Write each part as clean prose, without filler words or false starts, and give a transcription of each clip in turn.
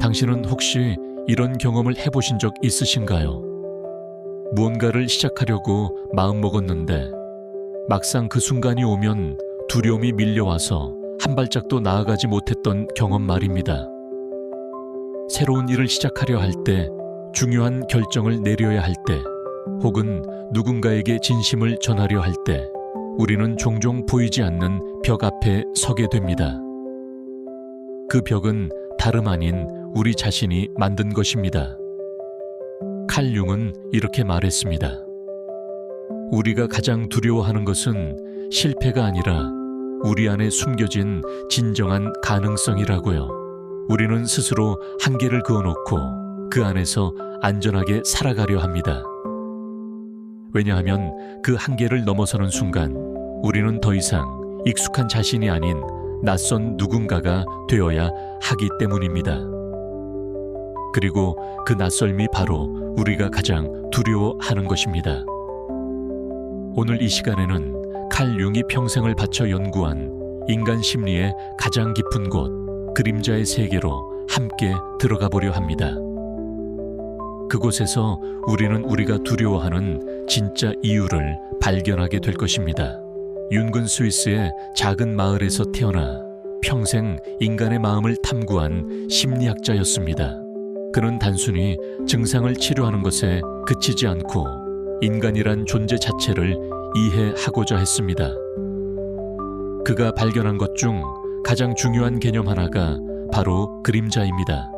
당신은 혹시 이런 경험을 해보신 적 있으신가요? 무언가를 시작하려고 마음먹었는데 막상 그 순간이 오면 두려움이 밀려와서 한 발짝도 나아가지 못했던 경험 말입니다. 새로운 일을 시작하려 할 때, 중요한 결정을 내려야 할 때, 혹은 누군가에게 진심을 전하려 할 때, 우리는 종종 보이지 않는 벽 앞에 서게 됩니다. 그 벽은 다름 아닌 우리 자신이 만든 것입니다. 칼 융은 이렇게 말했습니다. 우리가 가장 두려워하는 것은 실패가 아니라 우리 안에 숨겨진 진정한 가능성이라고요. 우리는 스스로 한계를 그어놓고 그 안에서 안전하게 살아가려 합니다. 왜냐하면 그 한계를 넘어서는 순간 우리는 더 이상 익숙한 자신이 아닌 낯선 누군가가 되어야 하기 때문입니다. 그리고 그 낯설미 바로 우리가 가장 두려워하는 것입니다. 오늘 이 시간에는 칼 융이 평생을 바쳐 연구한 인간 심리의 가장 깊은 곳, 그림자의 세계로 함께 들어가 보려 합니다. 그곳에서 우리는 우리가 두려워하는 진짜 이유를 발견하게 될 것입니다. 윤근 스위스의 작은 마을에서 태어나 평생 인간의 마음을 탐구한 심리학자였습니다. 그는 단순히 증상을 치료하는 것에 그치지 않고 인간이란 존재 자체를 이해하고자 했습니다. 그가 발견한 것 중 가장 중요한 개념 하나가 바로 그림자입니다.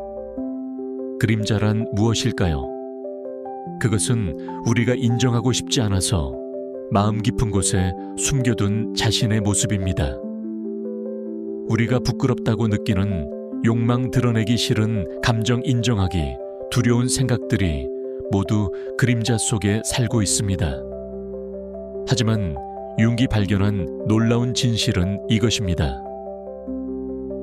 그림자란 무엇일까요? 그것은 우리가 인정하고 싶지 않아서 마음 깊은 곳에 숨겨둔 자신의 모습입니다. 우리가 부끄럽다고 느끼는 욕망 드러내기 싫은 감정 인정하기 두려운 생각들이 모두 그림자 속에 살고 있습니다. 하지만 융이 발견한 놀라운 진실은 이것입니다.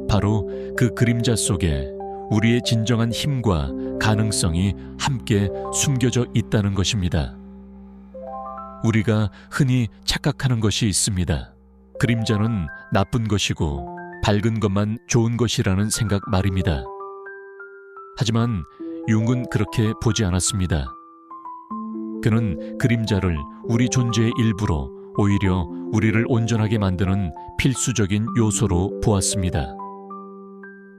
바로 그 그림자 속에 우리의 진정한 힘과 가능성이 함께 숨겨져 있다는 것입니다. 우리가 흔히 착각하는 것이 있습니다. 그림자는 나쁜 것이고 밝은 것만 좋은 것이라는 생각 말입니다. 하지만 융은 그렇게 보지 않았습니다. 그는 그림자를 우리 존재의 일부로 오히려 우리를 온전하게 만드는 필수적인 요소로 보았습니다.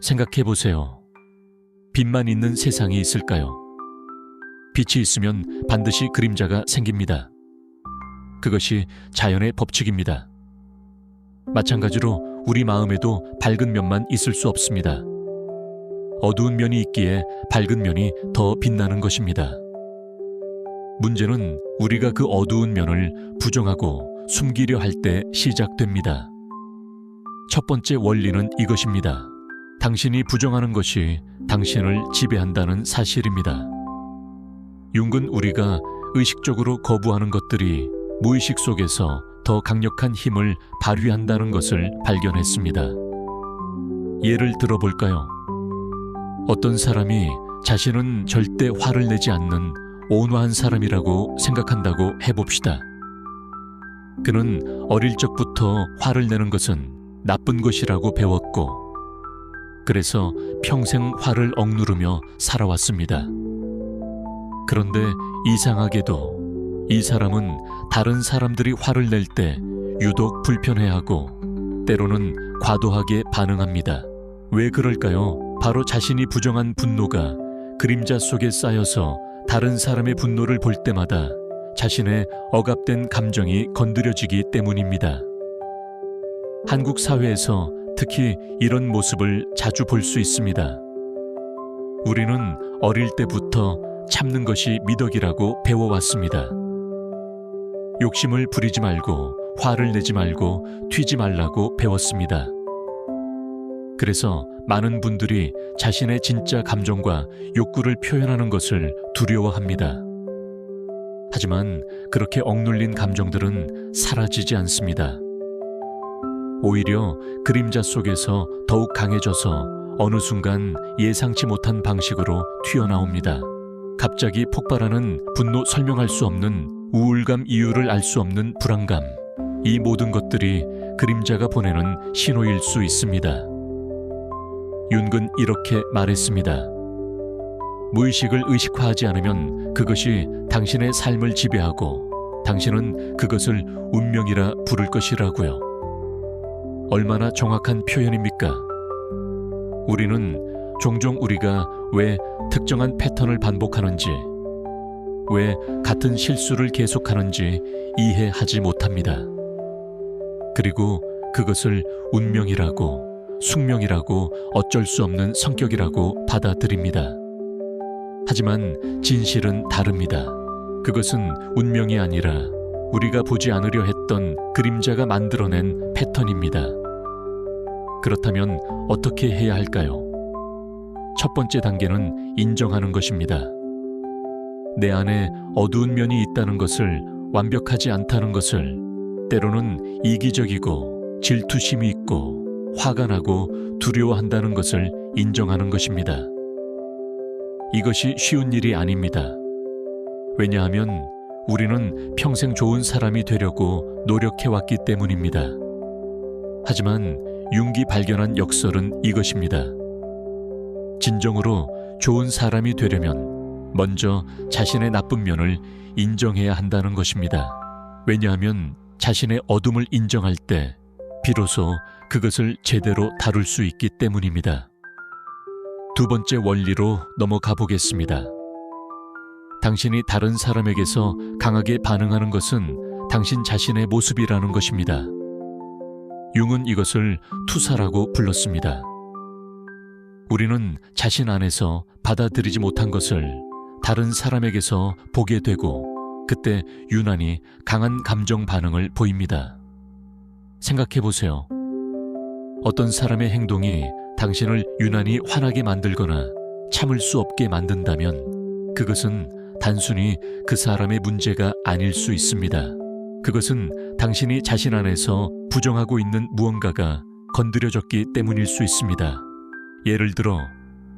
생각해 보세요. 빛만 있는 세상이 있을까요? 빛이 있으면 반드시 그림자가 생깁니다. 그것이 자연의 법칙입니다. 마찬가지로 우리 마음에도 밝은 면만 있을 수 없습니다. 어두운 면이 있기에 밝은 면이 더 빛나는 것입니다. 문제는 우리가 그 어두운 면을 부정하고 숨기려 할 때 시작됩니다. 첫 번째 원리는 이것입니다. 당신이 부정하는 것이 당신을 지배한다는 사실입니다. 융은 우리가 의식적으로 거부하는 것들이 무의식 속에서 더 강력한 힘을 발휘한다는 것을 발견했습니다. 예를 들어볼까요? 어떤 사람이 자신은 절대 화를 내지 않는 온화한 사람이라고 생각한다고 해봅시다. 그는 어릴 적부터 화를 내는 것은 나쁜 것이라고 배웠고, 그래서 평생 화를 억누르며 살아왔습니다. 그런데 이상하게도 이 사람은 다른 사람들이 화를 낼 때 유독 불편해하고 때로는 과도하게 반응합니다. 왜 그럴까요? 바로 자신이 부정한 분노가 그림자 속에 쌓여서 다른 사람의 분노를 볼 때마다 자신의 억압된 감정이 건드려지기 때문입니다. 한국 사회에서 특히 이런 모습을 자주 볼 수 있습니다. 우리는 어릴 때부터 참는 것이 미덕이라고 배워왔습니다. 욕심을 부리지 말고 화를 내지 말고 튀지 말라고 배웠습니다. 그래서 많은 분들이 자신의 진짜 감정과 욕구를 표현하는 것을 두려워합니다. 하지만 그렇게 억눌린 감정들은 사라지지 않습니다. 오히려 그림자 속에서 더욱 강해져서 어느 순간 예상치 못한 방식으로 튀어나옵니다. 갑자기 폭발하는 분노, 설명할 수 없는 우울감, 이유를 알 수 없는 불안감, 이 모든 것들이 그림자가 보내는 신호일 수 있습니다. 윤근 이렇게 말했습니다. 무의식을 의식화하지 않으면 그것이 당신의 삶을 지배하고 당신은 그것을 운명이라 부를 것이라고요. 얼마나 정확한 표현입니까? 우리는 종종 우리가 왜 특정한 패턴을 반복하는지, 왜 같은 실수를 계속하는지 이해하지 못합니다. 그리고 그것을 운명이라고, 숙명이라고, 어쩔 수 없는 성격이라고 받아들입니다. 하지만 진실은 다릅니다. 그것은 운명이 아니라 우리가 보지 않으려 했던 그림자가 만들어낸 패턴입니다. 그렇다면 어떻게 해야 할까요? 첫 번째 단계는 인정하는 것입니다. 내 안에 어두운 면이 있다는 것을, 완벽하지 않다는 것을, 때로는 이기적이고 질투심이 있고 화가 나고 두려워한다는 것을 인정하는 것입니다. 이것이 쉬운 일이 아닙니다. 왜냐하면 우리는 평생 좋은 사람이 되려고 노력해왔기 때문입니다. 하지만 융기 발견한 역설은 이것입니다. 진정으로 좋은 사람이 되려면 먼저 자신의 나쁜 면을 인정해야 한다는 것입니다. 왜냐하면 자신의 어둠을 인정할 때 비로소 그것을 제대로 다룰 수 있기 때문입니다. 두 번째 원리로 넘어가 보겠습니다. 당신이 다른 사람에게서 강하게 반응하는 것은 당신 자신의 모습이라는 것입니다. 융은 이것을 투사라고 불렀습니다. 우리는 자신 안에서 받아들이지 못한 것을 다른 사람에게서 보게 되고 그때 유난히 강한 감정 반응을 보입니다. 생각해 보세요. 어떤 사람의 행동이 당신을 유난히 화나게 만들거나 참을 수 없게 만든다면 그것은 단순히 그 사람의 문제가 아닐 수 있습니다. 그것은 당신이 자신 안에서 부정하고 있는 무언가가 건드려졌기 때문일 수 있습니다. 예를 들어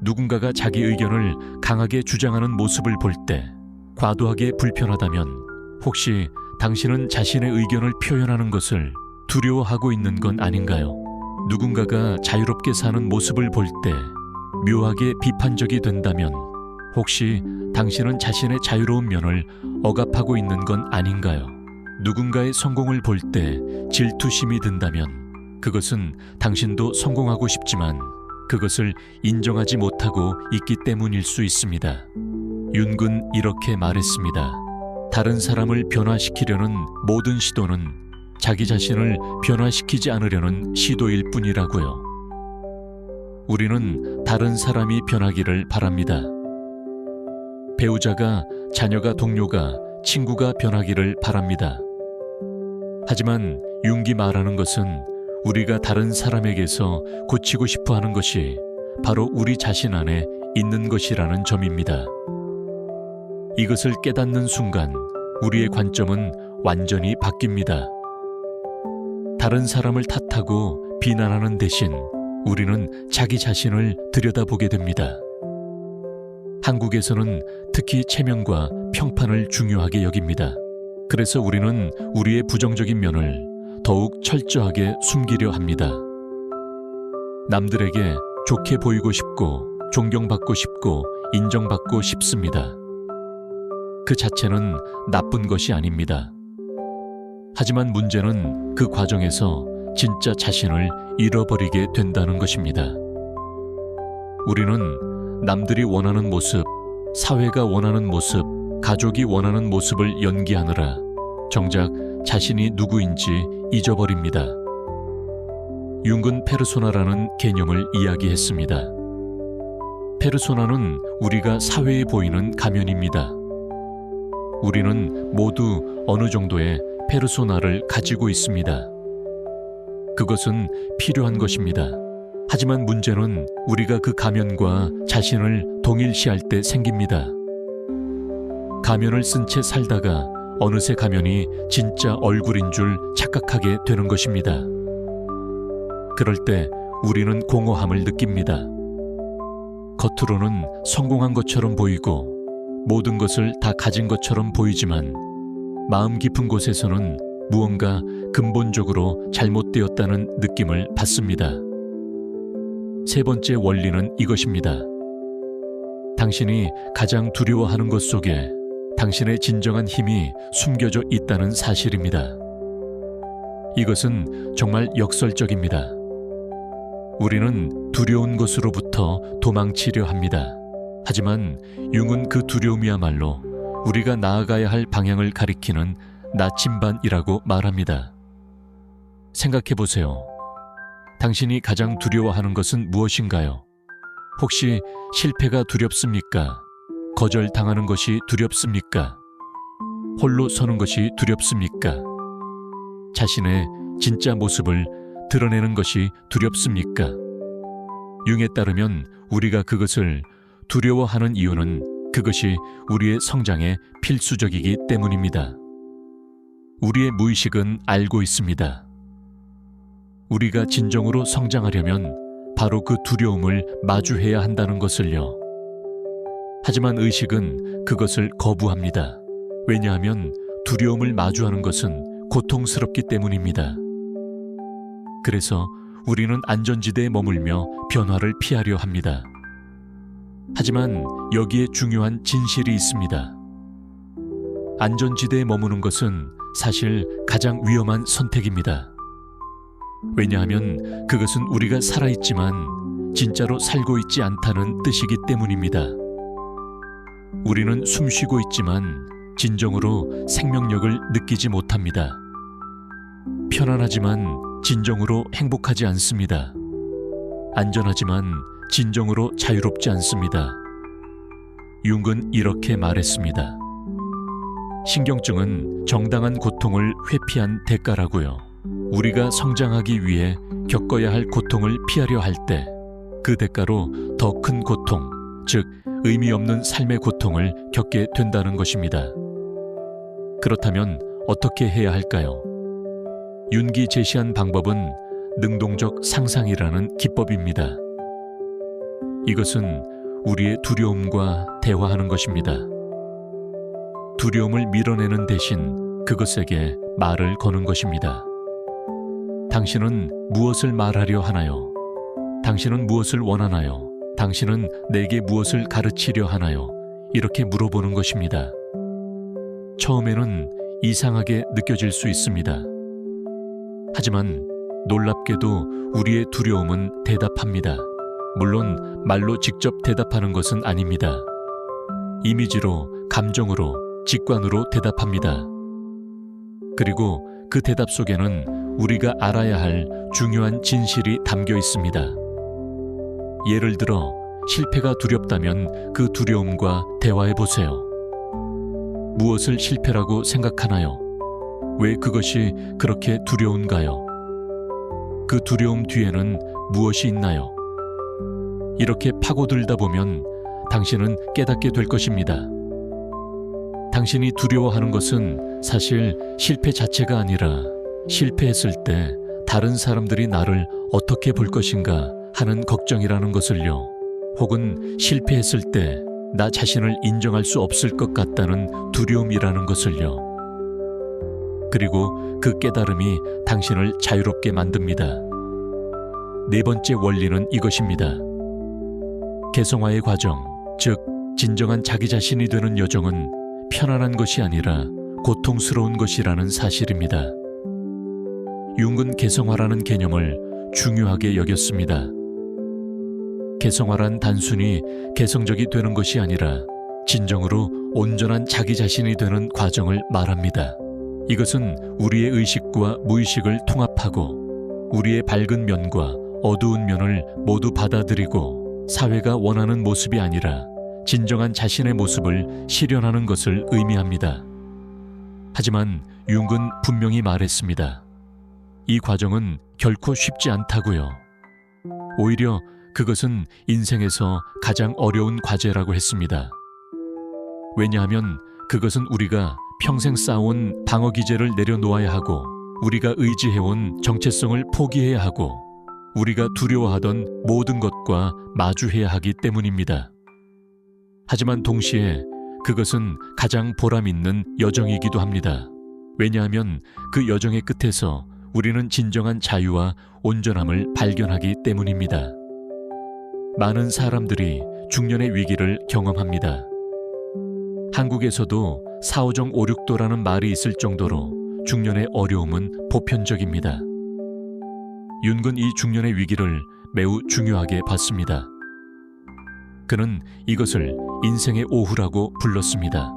누군가가 자기 의견을 강하게 주장하는 모습을 볼 때 과도하게 불편하다면 혹시 당신은 자신의 의견을 표현하는 것을 두려워하고 있는 건 아닌가요? 누군가가 자유롭게 사는 모습을 볼 때 묘하게 비판적이 된다면 혹시 당신은 자신의 자유로운 면을 억압하고 있는 건 아닌가요? 누군가의 성공을 볼 때 질투심이 든다면 그것은 당신도 성공하고 싶지만 그것을 인정하지 못하고 있기 때문일 수 있습니다. 윤근 이렇게 말했습니다. 다른 사람을 변화시키려는 모든 시도는 자기 자신을 변화시키지 않으려는 시도일 뿐이라고요. 우리는 다른 사람이 변하기를 바랍니다. 배우자가, 자녀가, 동료가, 친구가 변하기를 바랍니다. 하지만 융기 말하는 것은 우리가 다른 사람에게서 고치고 싶어 하는 것이 바로 우리 자신 안에 있는 것이라는 점입니다. 이것을 깨닫는 순간 우리의 관점은 완전히 바뀝니다. 다른 사람을 탓하고 비난하는 대신 우리는 자기 자신을 들여다보게 됩니다. 한국에서는 특히 체면과 평판을 중요하게 여깁니다. 그래서 우리는 우리의 부정적인 면을 더욱 철저하게 숨기려 합니다. 남들에게 좋게 보이고 싶고 존경받고 싶고 인정받고 싶습니다. 그 자체는 나쁜 것이 아닙니다. 하지만 문제는 그 과정에서 진짜 자신을 잃어버리게 된다는 것입니다. 우리는 남들이 원하는 모습, 사회가 원하는 모습, 가족이 원하는 모습을 연기하느라 정작 자신이 누구인지 잊어버립니다. 융근 페르소나라는 개념을 이야기했습니다. 페르소나는 우리가 사회에 보이는 가면입니다. 우리는 모두 어느 정도의 페르소나를 가지고 있습니다. 그것은 필요한 것입니다. 하지만 문제는 우리가 그 가면과 자신을 동일시할 때 생깁니다. 가면을 쓴 채 살다가 어느새 가면이 진짜 얼굴인 줄 착각하게 되는 것입니다. 그럴 때 우리는 공허함을 느낍니다. 겉으로는 성공한 것처럼 보이고 모든 것을 다 가진 것처럼 보이지만 마음 깊은 곳에서는 무언가 근본적으로 잘못되었다는 느낌을 받습니다. 세 번째 원리는 이것입니다. 당신이 가장 두려워하는 것 속에 당신의 진정한 힘이 숨겨져 있다는 사실입니다. 이것은 정말 역설적입니다. 우리는 두려운 것으로부터 도망치려 합니다. 하지만 융은 그 두려움이야말로 우리가 나아가야 할 방향을 가리키는 나침반이라고 말합니다. 생각해 보세요. 당신이 가장 두려워하는 것은 무엇인가요? 혹시 실패가 두렵습니까? 거절당하는 것이 두렵습니까? 홀로 서는 것이 두렵습니까? 자신의 진짜 모습을 드러내는 것이 두렵습니까? 융에 따르면 우리가 그것을 두려워하는 이유는 그것이 우리의 성장에 필수적이기 때문입니다. 우리의 무의식은 알고 있습니다. 우리가 진정으로 성장하려면 바로 그 두려움을 마주해야 한다는 것을요. 하지만 의식은 그것을 거부합니다. 왜냐하면 두려움을 마주하는 것은 고통스럽기 때문입니다. 그래서 우리는 안전지대에 머물며 변화를 피하려 합니다. 하지만 여기에 중요한 진실이 있습니다. 안전지대에 머무는 것은 사실 가장 위험한 선택입니다. 왜냐하면 그것은 우리가 살아있지만 진짜로 살고 있지 않다는 뜻이기 때문입니다. 우리는 숨쉬고 있지만 진정으로 생명력을 느끼지 못합니다. 편안하지만 진정으로 행복하지 않습니다. 안전하지만 진정으로 자유롭지 않습니다. 융은 이렇게 말했습니다. 신경증은 정당한 고통을 회피한 대가라고요. 우리가 성장하기 위해 겪어야 할 고통을 피하려 할 때 그 대가로 더 큰 고통, 즉 의미 없는 삶의 고통을 겪게 된다는 것입니다. 그렇다면 어떻게 해야 할까요? 융이 제시한 방법은 능동적 상상이라는 기법입니다. 이것은 우리의 두려움과 대화하는 것입니다. 두려움을 밀어내는 대신 그것에게 말을 거는 것입니다. 당신은 무엇을 말하려 하나요? 당신은 무엇을 원하나요? 당신은 내게 무엇을 가르치려 하나요? 이렇게 물어보는 것입니다. 처음에는 이상하게 느껴질 수 있습니다. 하지만 놀랍게도 우리의 두려움은 대답합니다. 물론 말로 직접 대답하는 것은 아닙니다. 이미지로, 감정으로, 직관으로 대답합니다. 그리고 그 대답 속에는 우리가 알아야 할 중요한 진실이 담겨 있습니다. 예를 들어 실패가 두렵다면 그 두려움과 대화해 보세요. 무엇을 실패라고 생각하나요? 왜 그것이 그렇게 두려운가요? 그 두려움 뒤에는 무엇이 있나요? 이렇게 파고들다 보면 당신은 깨닫게 될 것입니다. 당신이 두려워하는 것은 사실 실패 자체가 아니라 실패했을 때 다른 사람들이 나를 어떻게 볼 것인가 하는 걱정이라는 것을요. 혹은 실패했을 때 나 자신을 인정할 수 없을 것 같다는 두려움이라는 것을요. 그리고 그 깨달음이 당신을 자유롭게 만듭니다. 네 번째 원리는 이것입니다. 개성화의 과정, 즉 진정한 자기 자신이 되는 여정은 편안한 것이 아니라 고통스러운 것이라는 사실입니다. 융은 개성화라는 개념을 중요하게 여겼습니다. 개성화란 단순히 개성적이 되는 것이 아니라 진정으로 온전한 자기 자신이 되는 과정을 말합니다. 이것은 우리의 의식과 무의식을 통합하고 우리의 밝은 면과 어두운 면을 모두 받아들이고 사회가 원하는 모습이 아니라 진정한 자신의 모습을 실현하는 것을 의미합니다. 하지만 융은 분명히 말했습니다. 이 과정은 결코 쉽지 않다고요. 오히려 그것은 인생에서 가장 어려운 과제라고 했습니다. 왜냐하면 그것은 우리가 평생 쌓아온 방어 기제를 내려놓아야 하고 우리가 의지해온 정체성을 포기해야 하고 우리가 두려워하던 모든 것과 마주해야 하기 때문입니다. 하지만 동시에 그것은 가장 보람 있는 여정이기도 합니다. 왜냐하면 그 여정의 끝에서 우리는 진정한 자유와 온전함을 발견하기 때문입니다. 많은 사람들이 중년의 위기를 경험합니다. 한국에서도 사오정 5,6도라는 말이 있을 정도로 중년의 어려움은 보편적입니다. 윤근 이 중년의 위기를 매우 중요하게 봤습니다. 그는 이것을 인생의 오후라고 불렀습니다.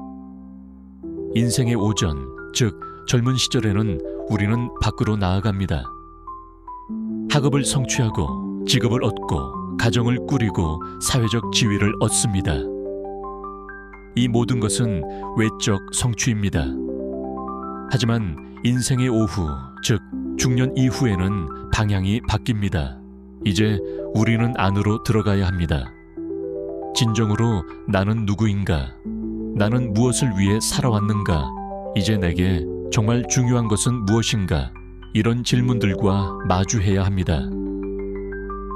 인생의 오전, 즉 젊은 시절에는 우리는 밖으로 나아갑니다. 학업을 성취하고 직업을 얻고 가정을 꾸리고 사회적 지위를 얻습니다. 이 모든 것은 외적 성취입니다. 하지만 인생의 오후, 즉 중년 이후에는 방향이 바뀝니다. 이제 우리는 안으로 들어가야 합니다. 진정으로 나는 누구인가? 나는 무엇을 위해 살아왔는가? 이제 내게 정말 중요한 것은 무엇인가? 이런 질문들과 마주해야 합니다.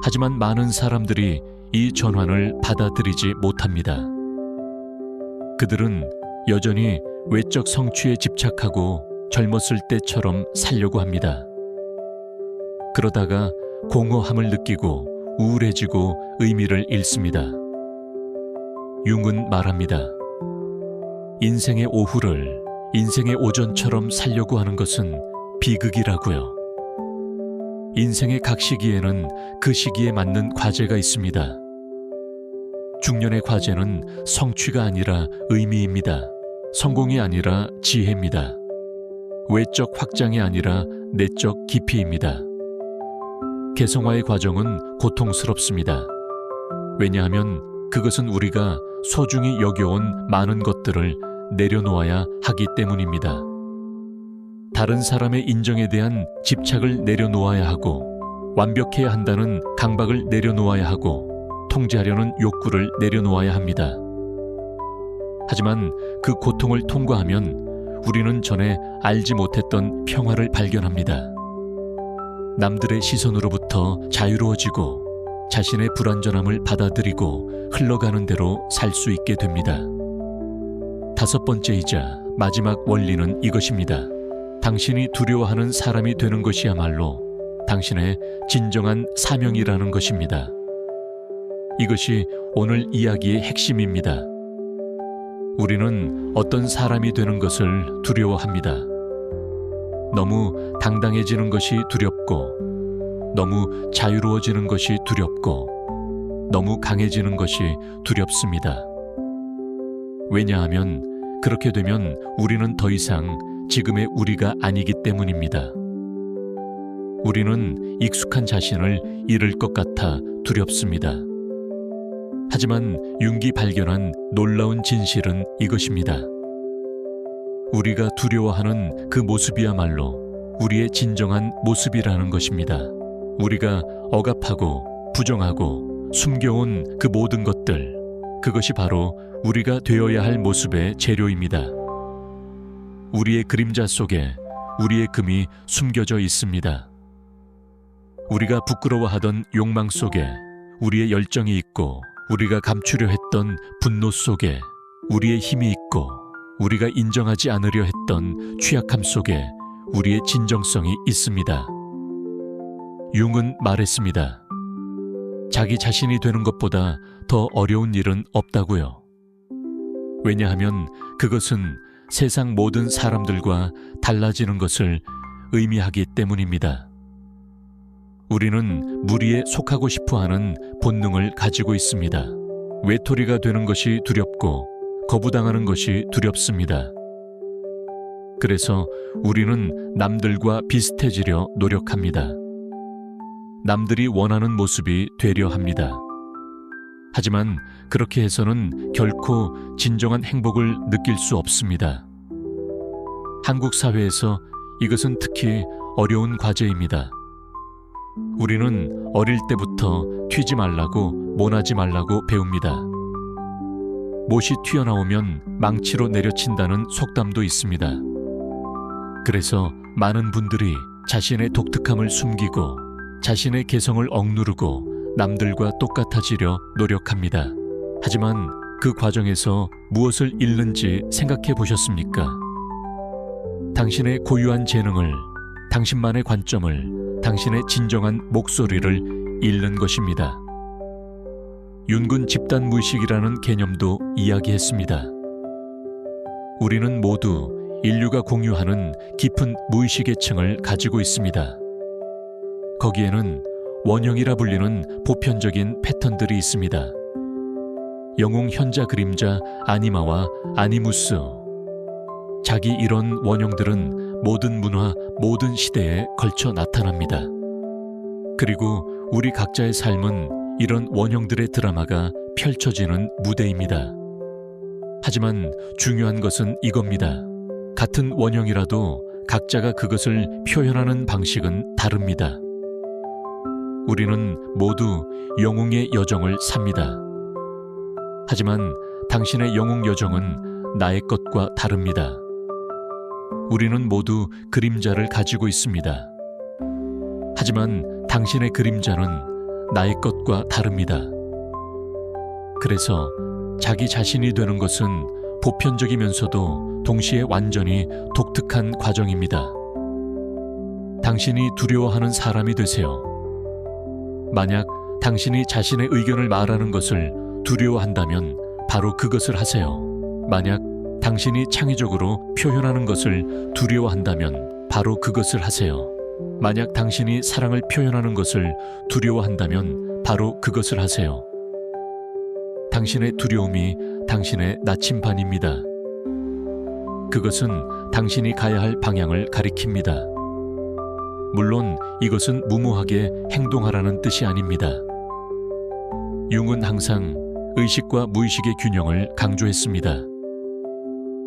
하지만 많은 사람들이 이 전환을 받아들이지 못합니다. 그들은 여전히 외적 성취에 집착하고 젊었을 때처럼 살려고 합니다. 그러다가 공허함을 느끼고 우울해지고 의미를 잃습니다. 융은 말합니다. 인생의 오후를 인생의 오전처럼 살려고 하는 것은 비극이라고요. 인생의 각 시기에는 그 시기에 맞는 과제가 있습니다. 중년의 과제는 성취가 아니라 의미입니다. 성공이 아니라 지혜입니다. 외적 확장이 아니라 내적 깊이입니다. 개성화의 과정은 고통스럽습니다. 왜냐하면 그것은 우리가 소중히 여겨온 많은 것들을 내려놓아야 하기 때문입니다. 다른 사람의 인정에 대한 집착을 내려놓아야 하고, 완벽해야 한다는 강박을 내려놓아야 하고, 통제하려는 욕구를 내려놓아야 합니다. 하지만 그 고통을 통과하면 우리는 전에 알지 못했던 평화를 발견합니다. 남들의 시선으로부터 자유로워지고 자신의 불완전함을 받아들이고 흘러가는 대로 살 수 있게 됩니다. 5번째이자 마지막 원리는 이것입니다. 당신이 두려워하는 사람이 되는 것이야말로 당신의 진정한 사명이라는 것입니다. 이것이 오늘 이야기의 핵심입니다. 우리는 어떤 사람이 되는 것을 두려워합니다. 너무 당당해지는 것이 두렵고, 너무 자유로워지는 것이 두렵고, 너무 강해지는 것이 두렵습니다. 왜냐하면 그렇게 되면 우리는 더 이상 지금의 우리가 아니기 때문입니다. 우리는 익숙한 자신을 잃을 것 같아 두렵습니다. 하지만 융기 발견한 놀라운 진실은 이것입니다. 우리가 두려워하는 그 모습이야말로 우리의 진정한 모습이라는 것입니다. 우리가 억압하고 부정하고 숨겨온 그 모든 것들, 그것이 바로 우리가 되어야 할 모습의 재료입니다. 우리의 그림자 속에 우리의 금이 숨겨져 있습니다. 우리가 부끄러워하던 욕망 속에 우리의 열정이 있고, 우리가 감추려 했던 분노 속에 우리의 힘이 있고, 우리가 인정하지 않으려 했던 취약함 속에 우리의 진정성이 있습니다. 융은 말했습니다. 자기 자신이 되는 것보다 더 어려운 일은 없다고요. 왜냐하면 그것은 세상 모든 사람들과 달라지는 것을 의미하기 때문입니다. 우리는 무리에 속하고 싶어하는 본능을 가지고 있습니다. 외톨이가 되는 것이 두렵고 거부당하는 것이 두렵습니다. 그래서 우리는 남들과 비슷해지려 노력합니다. 남들이 원하는 모습이 되려 합니다. 하지만 그렇게 해서는 결코 진정한 행복을 느낄 수 없습니다. 한국 사회에서 이것은 특히 어려운 과제입니다. 우리는 어릴 때부터 튀지 말라고, 모나지 말라고 배웁니다. 못이 튀어나오면 망치로 내려친다는 속담도 있습니다. 그래서 많은 분들이 자신의 독특함을 숨기고 자신의 개성을 억누르고 남들과 똑같아지려 노력합니다. 하지만 그 과정에서 무엇을 잃는지 생각해 보셨습니까? 당신의 고유한 재능을, 당신만의 관점을, 당신의 진정한 목소리를 잃는 것입니다. 윤근 집단 무의식이라는 개념도 이야기했습니다. 우리는 모두 인류가 공유하는 깊은 무의식의 층을 가지고 있습니다. 거기에는 원형이라 불리는 보편적인 패턴들이 있습니다. 영웅 현자 그림자 아니마와 아니무스. 자기 이런 원형들은 모든 문화, 모든 시대에 걸쳐 나타납니다. 그리고 우리 각자의 삶은 이런 원형들의 드라마가 펼쳐지는 무대입니다. 하지만 중요한 것은 이겁니다. 같은 원형이라도 각자가 그것을 표현하는 방식은 다릅니다. 우리는 모두 영웅의 여정을 삽니다. 하지만 당신의 영웅 여정은 나의 것과 다릅니다. 우리는 모두 그림자를 가지고 있습니다. 하지만 당신의 그림자는 나의 것과 다릅니다. 그래서 자기 자신이 되는 것은 보편적이면서도 동시에 완전히 독특한 과정입니다. 당신이 두려워하는 사람이 되세요. 만약 당신이 자신의 의견을 말하는 것을 두려워한다면 바로 그것을 하세요. 만약 당신이 창의적으로 표현하는 것을 두려워한다면 바로 그것을 하세요. 만약 당신이 사랑을 표현하는 것을 두려워한다면 바로 그것을 하세요. 당신의 두려움이 당신의 나침반입니다. 그것은 당신이 가야 할 방향을 가리킵니다. 물론 이것은 무모하게 행동하라는 뜻이 아닙니다. 융은 항상 의식과 무의식의 균형을 강조했습니다.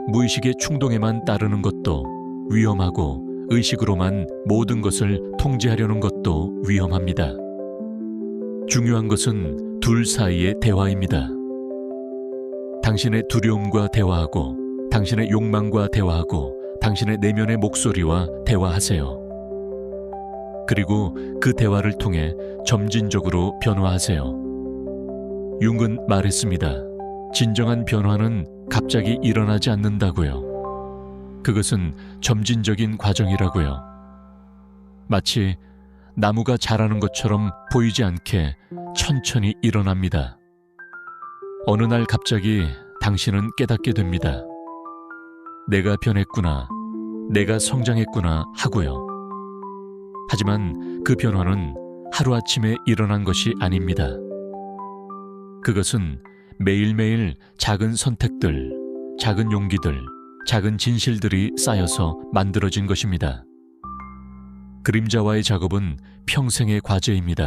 무의식의 충동에만 따르는 것도 위험하고 의식으로만 모든 것을 통제하려는 것도 위험합니다. 중요한 것은 둘 사이의 대화입니다. 당신의 두려움과 대화하고 당신의 욕망과 대화하고 당신의 내면의 목소리와 대화하세요. 그리고 그 대화를 통해 점진적으로 변화하세요. 융은 말했습니다. 진정한 변화는 갑자기 일어나지 않는다고요. 그것은 점진적인 과정이라고요. 마치 나무가 자라는 것처럼 보이지 않게 천천히 일어납니다. 어느 날 갑자기 당신은 깨닫게 됩니다. 내가 변했구나, 내가 성장했구나 하고요. 하지만 그 변화는 하루아침에 일어난 것이 아닙니다. 그것은 매일매일 작은 선택들, 작은 용기들, 작은 진실들이 쌓여서 만들어진 것입니다. 그림자와의 작업은 평생의 과제입니다.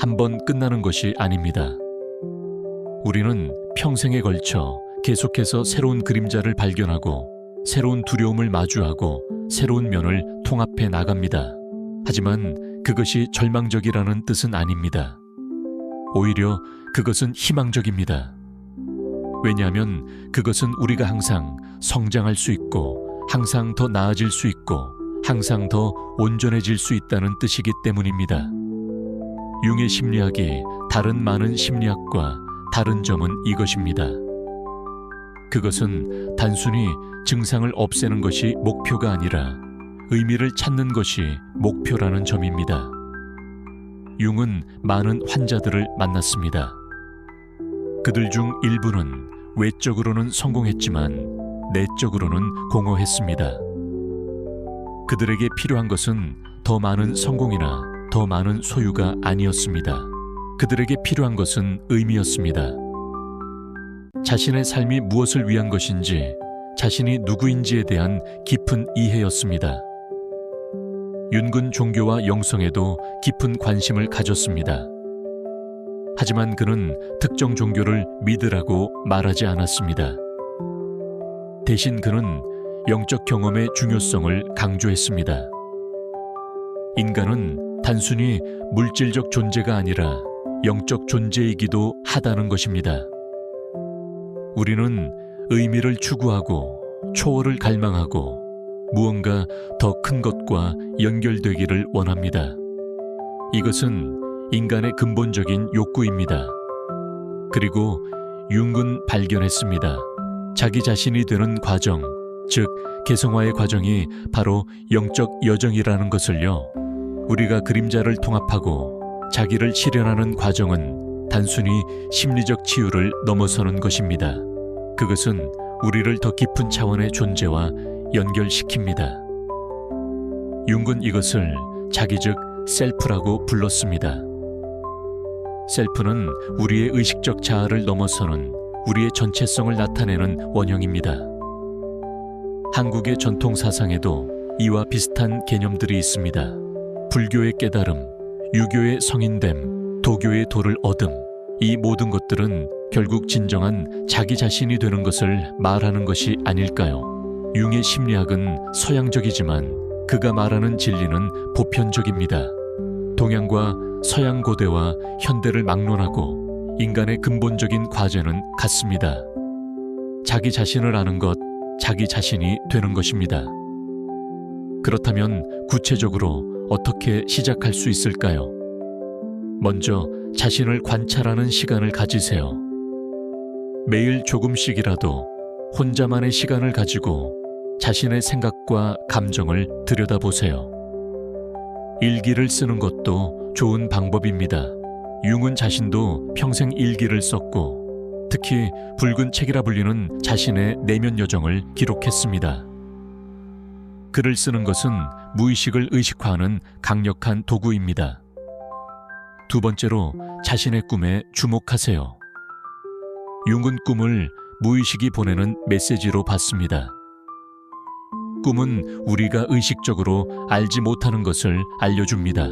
한 번 끝나는 것이 아닙니다. 우리는 평생에 걸쳐 계속해서 새로운 그림자를 발견하고 새로운 두려움을 마주하고 새로운 면을 통합해 나갑니다. 하지만 그것이 절망적이라는 뜻은 아닙니다. 오히려 그것은 희망적입니다. 왜냐하면 그것은 우리가 항상 성장할 수 있고 항상 더 나아질 수 있고 항상 더 온전해질 수 있다는 뜻이기 때문입니다. 융의 심리학이 다른 많은 심리학과 다른 점은 이것입니다. 그것은 단순히 증상을 없애는 것이 목표가 아니라 의미를 찾는 것이 목표라는 점입니다. 융은 많은 환자들을 만났습니다. 그들 중 일부는 외적으로는 성공했지만 내적으로는 공허했습니다. 그들에게 필요한 것은 더 많은 성공이나 더 많은 소유가 아니었습니다. 그들에게 필요한 것은 의미였습니다. 자신의 삶이 무엇을 위한 것인지, 자신이 누구인지에 대한 깊은 이해였습니다. 윤근 종교와 영성에도 깊은 관심을 가졌습니다. 하지만 그는 특정 종교를 믿으라고 말하지 않았습니다. 대신 그는 영적 경험의 중요성을 강조했습니다. 인간은 단순히 물질적 존재가 아니라 영적 존재이기도 하다는 것입니다. 우리는 의미를 추구하고 초월을 갈망하고 무언가 더 큰 것과 연결되기를 원합니다. 이것은 인간의 근본적인 욕구입니다. 그리고 융은 발견했습니다. 자기 자신이 되는 과정, 즉 개성화의 과정이 바로 영적 여정이라는 것을요. 우리가 그림자를 통합하고 자기를 실현하는 과정은 단순히 심리적 치유를 넘어서는 것입니다. 그것은 우리를 더 깊은 차원의 존재와 연결시킵니다. 융은 이것을 자기즉 셀프라고 불렀습니다. 셀프는 우리의 의식적 자아를 넘어서는 우리의 전체성을 나타내는 원형입니다. 한국의 전통 사상에도 이와 비슷한 개념들이 있습니다. 불교의 깨달음, 유교의 성인됨, 도교의 도를 얻음, 이 모든 것들은 결국 진정한 자기 자신이 되는 것을 말하는 것이 아닐까요? 융의 심리학은 서양적이지만 그가 말하는 진리는 보편적입니다. 동양과 서양 고대와 현대를 막론하고 인간의 근본적인 과제는 같습니다. 자기 자신을 아는 것, 자기 자신이 되는 것입니다. 그렇다면 구체적으로 어떻게 시작할 수 있을까요? 먼저 자신을 관찰하는 시간을 가지세요. 매일 조금씩이라도 혼자만의 시간을 가지고 자신의 생각과 감정을 들여다보세요. 일기를 쓰는 것도 좋은 방법입니다. 융은 자신도 평생 일기를 썼고 특히 붉은 책이라 불리는 자신의 내면 여정을 기록했습니다. 글을 쓰는 것은 무의식을 의식화하는 강력한 도구입니다. 두 번째로 자신의 꿈에 주목하세요. 융은 꿈을 무의식이 보내는 메시지로 봤습니다. 꿈은 우리가 의식적으로 알지 못하는 것을 알려줍니다.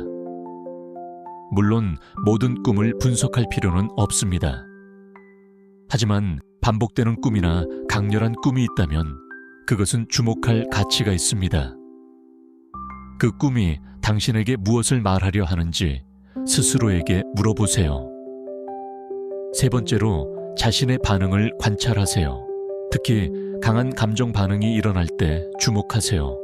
물론 모든 꿈을 분석할 필요는 없습니다. 하지만 반복되는 꿈이나 강렬한 꿈이 있다면 그것은 주목할 가치가 있습니다. 그 꿈이 당신에게 무엇을 말하려 하는지 스스로에게 물어보세요. 세 번째로 자신의 반응을 관찰하세요. 특히 강한 감정 반응이 일어날 때 주목하세요.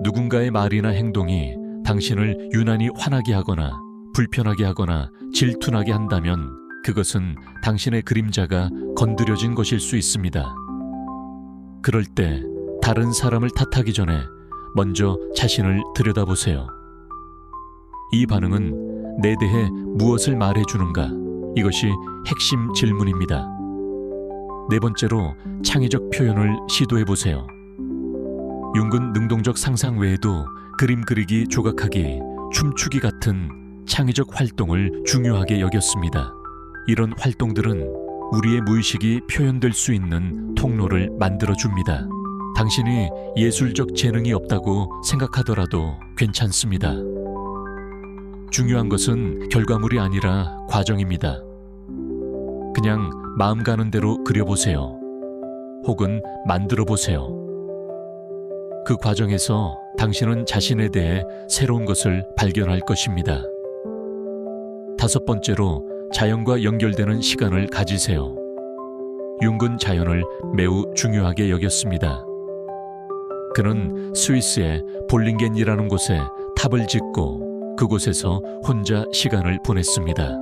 누군가의 말이나 행동이 당신을 유난히 화나게 하거나 불편하게 하거나 질투나게 한다면 그것은 당신의 그림자가 건드려진 것일 수 있습니다. 그럴 때 다른 사람을 탓하기 전에 먼저 자신을 들여다보세요. 이 반응은 내 대해 무엇을 말해주는가? 이것이 핵심 질문입니다. 네 번째로 창의적 표현을 시도해보세요. 융은 능동적 상상 외에도 그림 그리기, 조각하기, 춤추기 같은 창의적 활동을 중요하게 여겼습니다. 이런 활동들은 우리의 무의식이 표현될 수 있는 통로를 만들어줍니다. 당신이 예술적 재능이 없다고 생각하더라도 괜찮습니다. 중요한 것은 결과물이 아니라 과정입니다. 그냥 마음 가는 대로 그려보세요. 혹은 만들어보세요. 그 과정에서 당신은 자신에 대해 새로운 것을 발견할 것입니다. 다섯 번째로 자연과 연결되는 시간을 가지세요. 융은 자연을 매우 중요하게 여겼습니다. 그는 스위스의 볼링겐이라는 곳에 탑을 짓고 그곳에서 혼자 시간을 보냈습니다.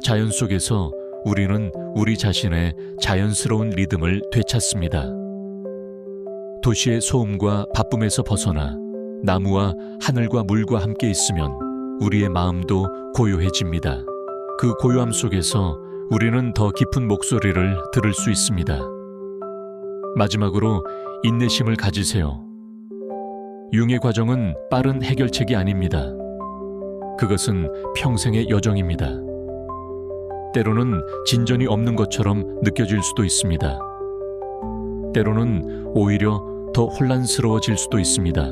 자연 속에서 우리는 우리 자신의 자연스러운 리듬을 되찾습니다. 도시의 소음과 바쁨에서 벗어나 나무와 하늘과 물과 함께 있으면 우리의 마음도 고요해집니다. 그 고요함 속에서 우리는 더 깊은 목소리를 들을 수 있습니다. 마지막으로 인내심을 가지세요. 융의 과정은 빠른 해결책이 아닙니다. 그것은 평생의 여정입니다. 때로는 진전이 없는 것처럼 느껴질 수도 있습니다. 때로는 오히려 더 혼란스러워질 수도 있습니다.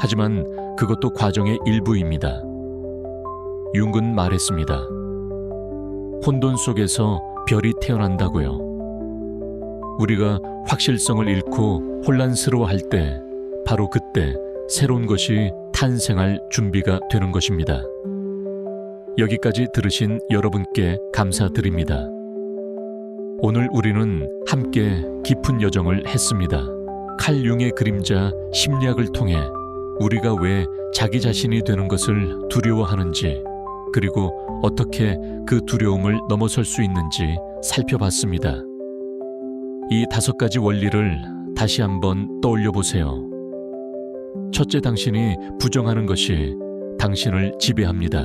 하지만 그것도 과정의 일부입니다. 융은 말했습니다. 혼돈 속에서 별이 태어난다고요. 우리가 확실성을 잃고 혼란스러워할 때 바로 그때 새로운 것이 탄생할 준비가 되는 것입니다. 여기까지 들으신 여러분께 감사드립니다. 오늘 우리는 함께 깊은 여정을 했습니다. 칼 융의 그림자 심리학을 통해 우리가 왜 자기 자신이 되는 것을 두려워하는지 그리고 어떻게 그 두려움을 넘어설 수 있는지 살펴봤습니다. 이 5가지 원리를 다시 한번 떠올려 보세요. 첫째, 당신이 부정하는 것이 당신을 지배합니다.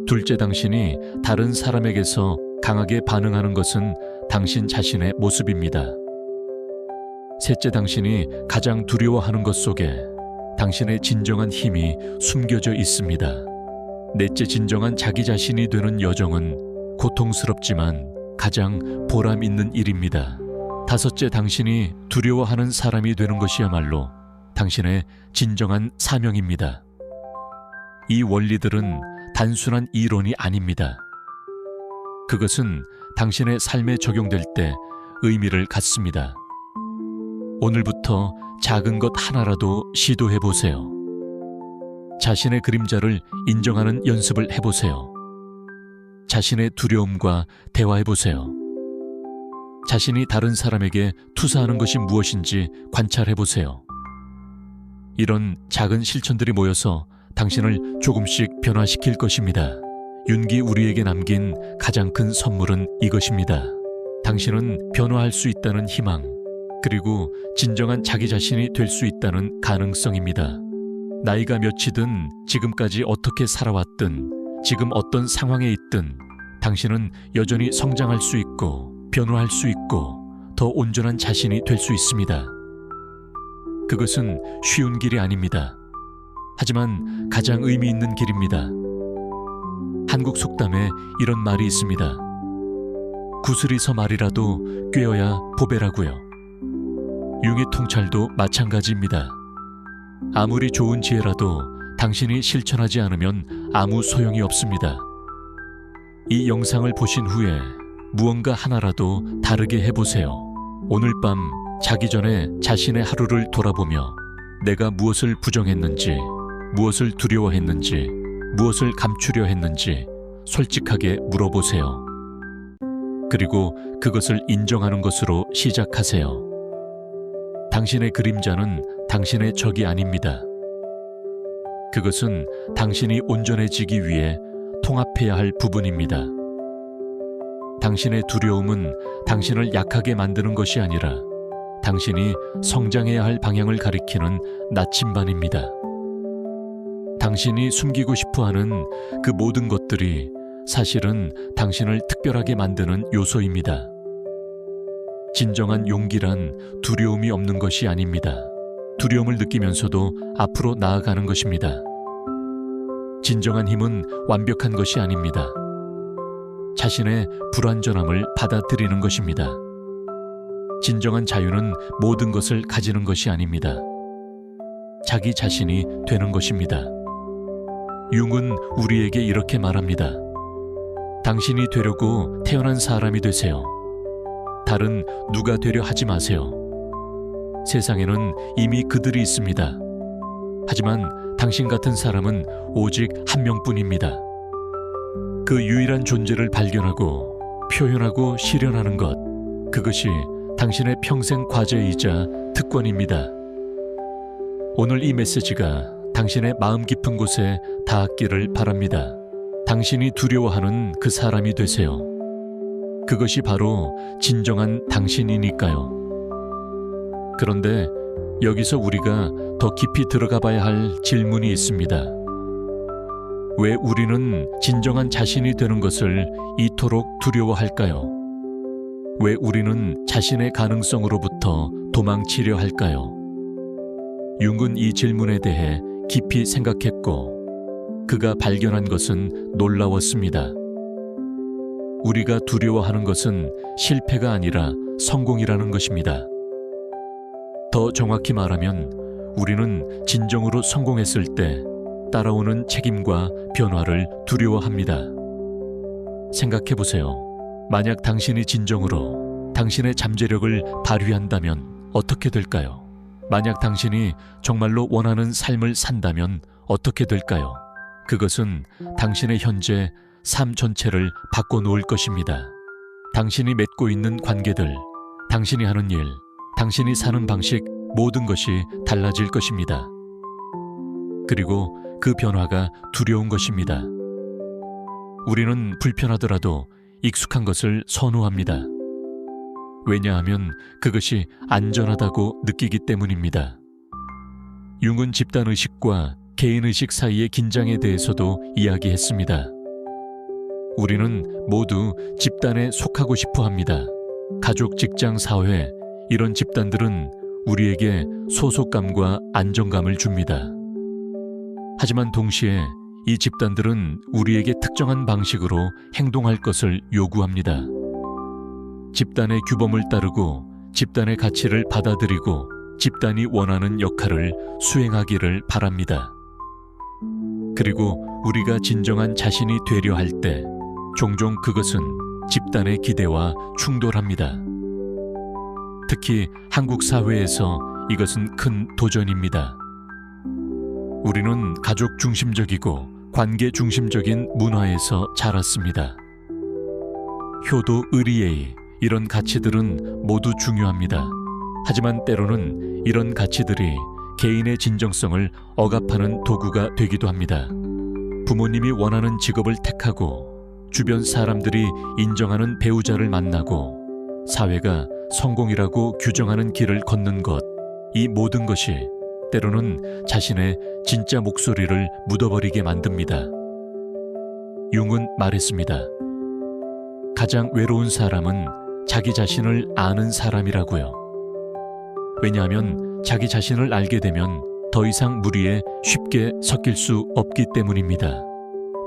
둘째, 당신이 다른 사람에게서 강하게 반응하는 것은 당신 자신의 모습입니다. 셋째, 당신이 가장 두려워하는 것 속에 당신의 진정한 힘이 숨겨져 있습니다. 넷째, 진정한 자기 자신이 되는 여정은 고통스럽지만 가장 보람 있는 일입니다. 다섯째, 당신이 두려워하는 사람이 되는 것이야말로 당신의 진정한 사명입니다. 이 원리들은 단순한 이론이 아닙니다. 그것은 당신의 삶에 적용될 때 의미를 갖습니다. 오늘부터 작은 것 하나라도 시도해 보세요. 자신의 그림자를 인정하는 연습을 해보세요. 자신의 두려움과 대화해 보세요. 자신이 다른 사람에게 투사하는 것이 무엇인지 관찰해 보세요. 이런 작은 실천들이 모여서 당신을 조금씩 변화시킬 것입니다. 윤기 우리에게 남긴 가장 큰 선물은 이것입니다. 당신은 변화할 수 있다는 희망, 그리고 진정한 자기 자신이 될 수 있다는 가능성입니다. 나이가 몇이든 지금까지 어떻게 살아왔든 지금 어떤 상황에 있든 당신은 여전히 성장할 수 있고 변화할 수 있고 더 온전한 자신이 될 수 있습니다. 그것은 쉬운 길이 아닙니다. 하지만 가장 의미 있는 길입니다. 한국 속담에 이런 말이 있습니다. 구슬이서 말이라도 꿰어야 보배라고요. 융의 통찰도 마찬가지입니다. 아무리 좋은 지혜라도 당신이 실천하지 않으면 아무 소용이 없습니다. 이 영상을 보신 후에 무언가 하나라도 다르게 해보세요. 오늘 밤 자기 전에 자신의 하루를 돌아보며 내가 무엇을 부정했는지, 무엇을 두려워했는지, 무엇을 감추려 했는지 솔직하게 물어보세요. 그리고 그것을 인정하는 것으로 시작하세요. 당신의 그림자는 당신의 적이 아닙니다. 그것은 당신이 온전해지기 위해 통합해야 할 부분입니다. 당신의 두려움은 당신을 약하게 만드는 것이 아니라 당신이 성장해야 할 방향을 가리키는 나침반입니다. 당신이 숨기고 싶어하는 그 모든 것들이 사실은 당신을 특별하게 만드는 요소입니다. 진정한 용기란 두려움이 없는 것이 아닙니다. 두려움을 느끼면서도 앞으로 나아가는 것입니다. 진정한 힘은 완벽한 것이 아닙니다. 자신의 불완전함을 받아들이는 것입니다. 진정한 자유는 모든 것을 가지는 것이 아닙니다. 자기 자신이 되는 것입니다. 융은 우리에게 이렇게 말합니다. 당신이 되려고 태어난 사람이 되세요. 다른 누가 되려 하지 마세요. 세상에는 이미 그들이 있습니다. 하지만 당신 같은 사람은 오직 한 명뿐입니다. 그 유일한 존재를 발견하고 표현하고 실현하는 것, 그것이 당신의 평생 과제이자 특권입니다. 오늘 이 메시지가 당신의 마음 깊은 곳에 닿았기를 바랍니다. 당신이 두려워하는 그 사람이 되세요. 그것이 바로 진정한 당신이니까요. 그런데 여기서 우리가 더 깊이 들어가 봐야 할 질문이 있습니다. 왜 우리는 진정한 자신이 되는 것을 이토록 두려워할까요? 왜 우리는 자신의 가능성으로부터 도망치려 할까요? 융은 이 질문에 대해 깊이 생각했고 그가 발견한 것은 놀라웠습니다. 우리가 두려워하는 것은 실패가 아니라 성공이라는 것입니다. 더 정확히 말하면 우리는 진정으로 성공했을 때 따라오는 책임과 변화를 두려워합니다. 생각해보세요. 만약 당신이 진정으로 당신의 잠재력을 발휘한다면 어떻게 될까요? 만약 당신이 정말로 원하는 삶을 산다면 어떻게 될까요? 그것은 당신의 현재 삶 전체를 바꿔놓을 것입니다. 당신이 맺고 있는 관계들, 당신이 하는 일, 당신이 사는 방식, 모든 것이 달라질 것입니다. 그리고 그 변화가 두려운 것입니다. 우리는 불편하더라도 익숙한 것을 선호합니다. 왜냐하면 그것이 안전하다고 느끼기 때문입니다. 융은 집단의식과 개인의식 사이의 긴장에 대해서도 이야기했습니다. 우리는 모두 집단에 속하고 싶어 합니다. 가족, 직장, 사회, 이런 집단들은 우리에게 소속감과 안정감을 줍니다. 하지만 동시에 이 집단들은 우리에게 특정한 방식으로 행동할 것을 요구합니다. 집단의 규범을 따르고 집단의 가치를 받아들이고 집단이 원하는 역할을 수행하기를 바랍니다. 그리고 우리가 진정한 자신이 되려 할 때 종종 그것은 집단의 기대와 충돌합니다. 특히 한국 사회에서 이것은 큰 도전입니다. 우리는 가족 중심적이고 관계 중심적인 문화에서 자랐습니다. 효도, 의리예의 이런 가치들은 모두 중요합니다. 하지만 때로는 이런 가치들이 개인의 진정성을 억압하는 도구가 되기도 합니다. 부모님이 원하는 직업을 택하고 주변 사람들이 인정하는 배우자를 만나고 사회가 성공이라고 규정하는 길을 걷는 것, 이 모든 것이 때로는 자신의 진짜 목소리를 묻어버리게 만듭니다. 융은 말했습니다. 가장 외로운 사람은 자기 자신을 아는 사람이라고요. 왜냐하면 자기 자신을 알게 되면 더 이상 무리에 쉽게 섞일 수 없기 때문입니다.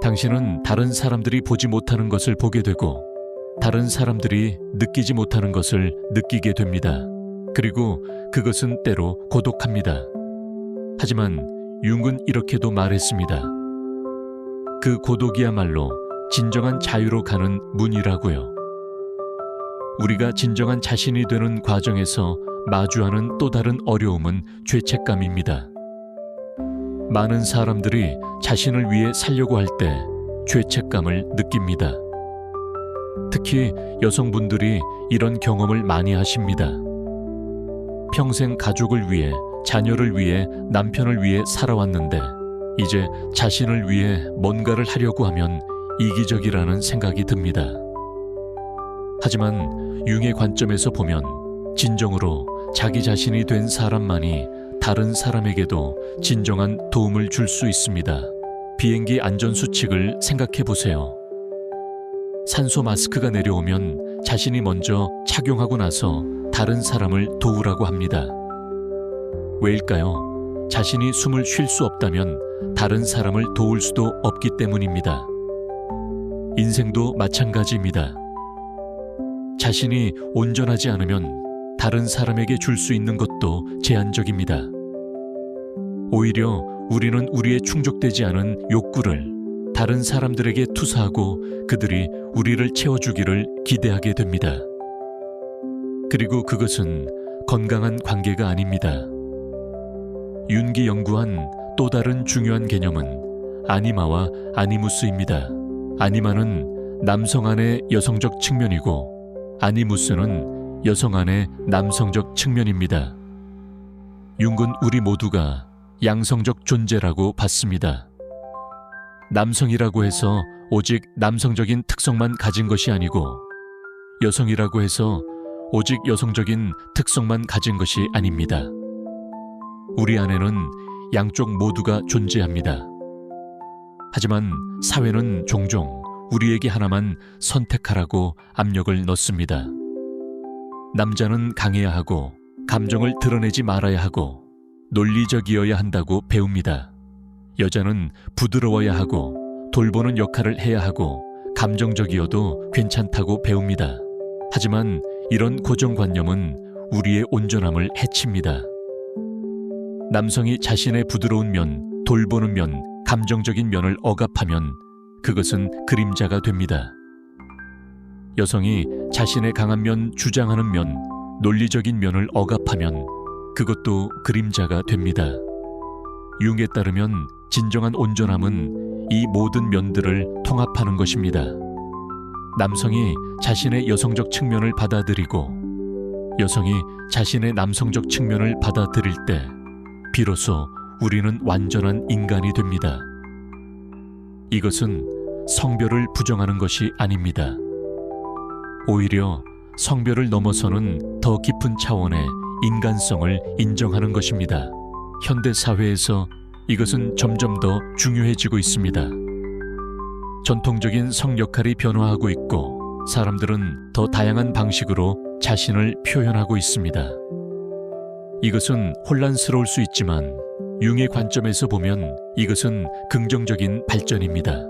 당신은 다른 사람들이 보지 못하는 것을 보게 되고 다른 사람들이 느끼지 못하는 것을 느끼게 됩니다. 그리고 그것은 때로 고독합니다. 하지만 융은 이렇게도 말했습니다. 그 고독이야말로 진정한 자유로 가는 문이라고요. 우리가 진정한 자신이 되는 과정에서 마주하는 또 다른 어려움은 죄책감입니다. 많은 사람들이 자신을 위해 살려고 할 때 죄책감을 느낍니다. 특히 여성분들이 이런 경험을 많이 하십니다. 평생 가족을 위해, 자녀를 위해, 남편을 위해 살아왔는데 이제 자신을 위해 뭔가를 하려고 하면 이기적이라는 생각이 듭니다. 하지만 융의 관점에서 보면 진정으로 자기 자신이 된 사람만이 다른 사람에게도 진정한 도움을 줄 수 있습니다. 비행기 안전수칙을 생각해 보세요. 산소 마스크가 내려오면 자신이 먼저 착용하고 나서 다른 사람을 도우라고 합니다. 왜일까요? 자신이 숨을 쉴 수 없다면 다른 사람을 도울 수도 없기 때문입니다. 인생도 마찬가지입니다. 자신이 온전하지 않으면 다른 사람에게 줄 수 있는 것도 제한적입니다. 오히려 우리는 우리의 충족되지 않은 욕구를 다른 사람들에게 투사하고 그들이 우리를 채워주기를 기대하게 됩니다. 그리고 그것은 건강한 관계가 아닙니다. 윤기 연구한 또 다른 중요한 개념은 아니마와 아니무스입니다. 아니마는 남성 안의 여성적 측면이고 아니무스는 여성 안의 남성적 측면입니다. 융은 우리 모두가 양성적 존재라고 봤습니다. 남성이라고 해서 오직 남성적인 특성만 가진 것이 아니고 여성이라고 해서 오직 여성적인 특성만 가진 것이 아닙니다. 우리 안에는 양쪽 모두가 존재합니다. 하지만 사회는 종종 우리에게 하나만 선택하라고 압력을 넣습니다. 남자는 강해야 하고 감정을 드러내지 말아야 하고 논리적이어야 한다고 배웁니다. 여자는 부드러워야 하고 돌보는 역할을 해야 하고 감정적이어도 괜찮다고 배웁니다. 하지만 이런 고정관념은 우리의 온전함을 해칩니다. 남성이 자신의 부드러운 면, 돌보는 면, 감정적인 면을 억압하면 그것은 그림자가 됩니다. 여성이 자신의 강한 면, 주장하는 면, 논리적인 면을 억압하면 그것도 그림자가 됩니다. 융에 따르면 진정한 온전함은 이 모든 면들을 통합하는 것입니다. 남성이 자신의 여성적 측면을 받아들이고 여성이 자신의 남성적 측면을 받아들일 때 비로소 우리는 완전한 인간이 됩니다. 이것은 성별을 부정하는 것이 아닙니다. 오히려 성별을 넘어서는 더 깊은 차원의 인간성을 인정하는 것입니다. 현대 사회에서 이것은 점점 더 중요해지고 있습니다. 전통적인 성 역할이 변화하고 있고 사람들은 더 다양한 방식으로 자신을 표현하고 있습니다. 이것은 혼란스러울 수 있지만 융의 관점에서 보면 이것은 긍정적인 발전입니다.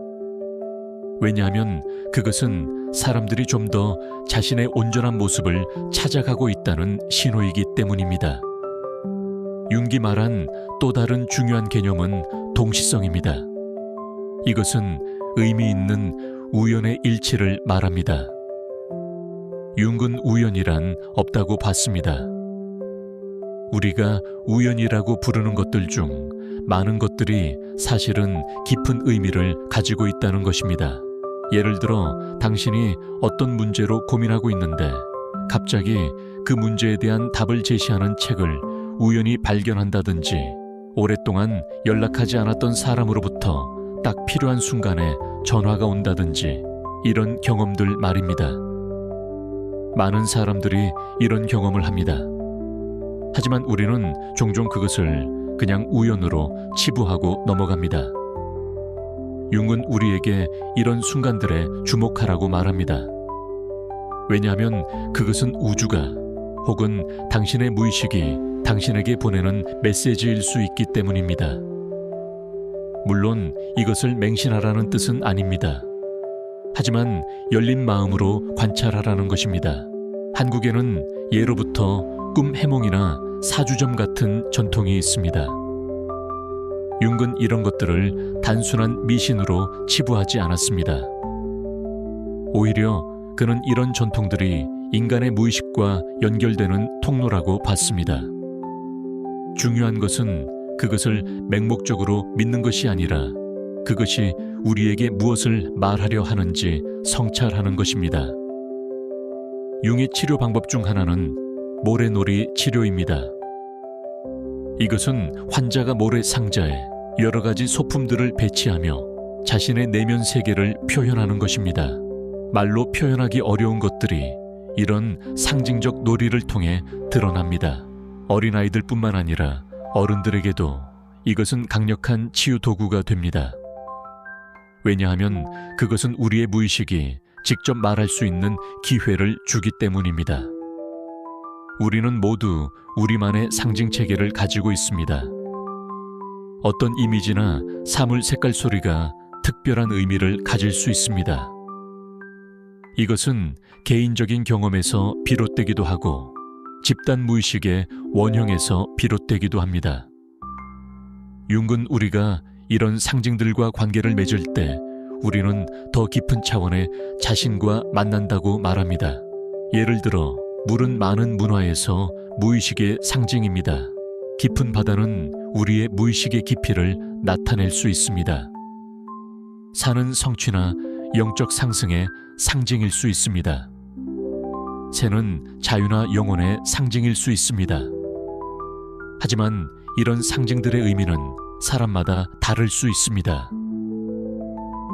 왜냐하면 그것은 사람들이 좀 더 자신의 온전한 모습을 찾아가고 있다는 신호이기 때문입니다. 융기 말한 또 다른 중요한 개념은 동시성입니다. 이것은 의미 있는 우연의 일치를 말합니다. 융은 우연이란 없다고 봤습니다. 우리가 우연이라고 부르는 것들 중 많은 것들이 사실은 깊은 의미를 가지고 있다는 것입니다. 예를 들어 당신이 어떤 문제로 고민하고 있는데 갑자기 그 문제에 대한 답을 제시하는 책을 우연히 발견한다든지 오랫동안 연락하지 않았던 사람으로부터 딱 필요한 순간에 전화가 온다든지 이런 경험들 말입니다. 많은 사람들이 이런 경험을 합니다. 하지만 우리는 종종 그것을 그냥 우연으로 치부하고 넘어갑니다. 융은 우리에게 이런 순간들에 주목하라고 말합니다. 왜냐하면 그것은 우주가 혹은 당신의 무의식이 당신에게 보내는 메시지일 수 있기 때문입니다. 물론 이것을 맹신하라는 뜻은 아닙니다. 하지만 열린 마음으로 관찰하라는 것입니다. 한국에는 예로부터 꿈 해몽이나 사주점 같은 전통이 있습니다. 융은 이런 것들을 단순한 미신으로 치부하지 않았습니다. 오히려 그는 이런 전통들이 인간의 무의식과 연결되는 통로라고 봤습니다. 중요한 것은 그것을 맹목적으로 믿는 것이 아니라 그것이 우리에게 무엇을 말하려 하는지 성찰하는 것입니다. 융의 치료 방법 중 하나는 모래놀이 치료입니다. 이것은 환자가 모래 상자에 여러 가지 소품들을 배치하며 자신의 내면 세계를 표현하는 것입니다. 말로 표현하기 어려운 것들이 이런 상징적 놀이를 통해 드러납니다. 어린아이들뿐만 아니라 어른들에게도 이것은 강력한 치유 도구가 됩니다. 왜냐하면 그것은 우리의 무의식이 직접 말할 수 있는 기회를 주기 때문입니다. 우리는 모두 우리만의 상징 체계를 가지고 있습니다. 어떤 이미지나 사물 색깔 소리가 특별한 의미를 가질 수 있습니다. 이것은 개인적인 경험에서 비롯되기도 하고 집단 무의식의 원형에서 비롯되기도 합니다. 융은 우리가 이런 상징들과 관계를 맺을 때 우리는 더 깊은 차원의 자신과 만난다고 말합니다. 예를 들어 물은 많은 문화에서 무의식의 상징입니다. 깊은 바다는 우리의 무의식의 깊이를 나타낼 수 있습니다. 산은 성취나 영적 상승의 상징일 수 있습니다. 새는 자유나 영혼의 상징일 수 있습니다. 하지만 이런 상징들의 의미는 사람마다 다를 수 있습니다.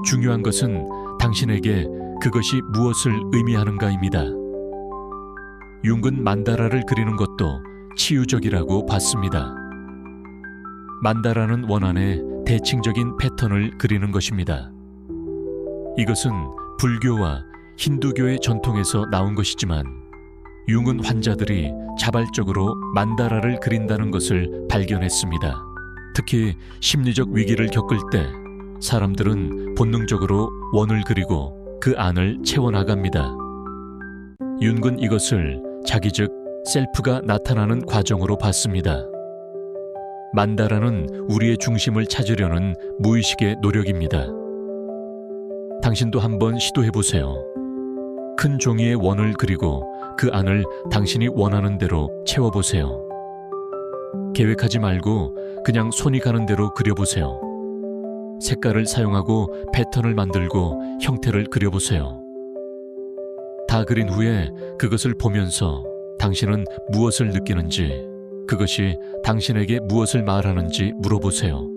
중요한 것은 당신에게 그것이 무엇을 의미하는가입니다. 융은 만다라를 그리는 것도 치유적이라고 봤습니다. 만다라는 원안에 대칭적인 패턴을 그리는 것입니다. 이것은 불교와 힌두교의 전통에서 나온 것이지만 융은 환자들이 자발적으로 만다라를 그린다는 것을 발견했습니다. 특히 심리적 위기를 겪을 때 사람들은 본능적으로 원을 그리고 그 안을 채워나갑니다. 융은 이것을 자기 즉 셀프가 나타나는 과정으로 봤습니다. 만다라는 우리의 중심을 찾으려는 무의식의 노력입니다. 당신도 한번 시도해보세요. 큰 종이에 원을 그리고 그 안을 당신이 원하는 대로 채워보세요. 계획하지 말고 그냥 손이 가는 대로 그려보세요. 색깔을 사용하고 패턴을 만들고 형태를 그려보세요. 다 그린 후에 그것을 보면서 당신은 무엇을 느끼는지, 그것이 당신에게 무엇을 말하는지 물어보세요.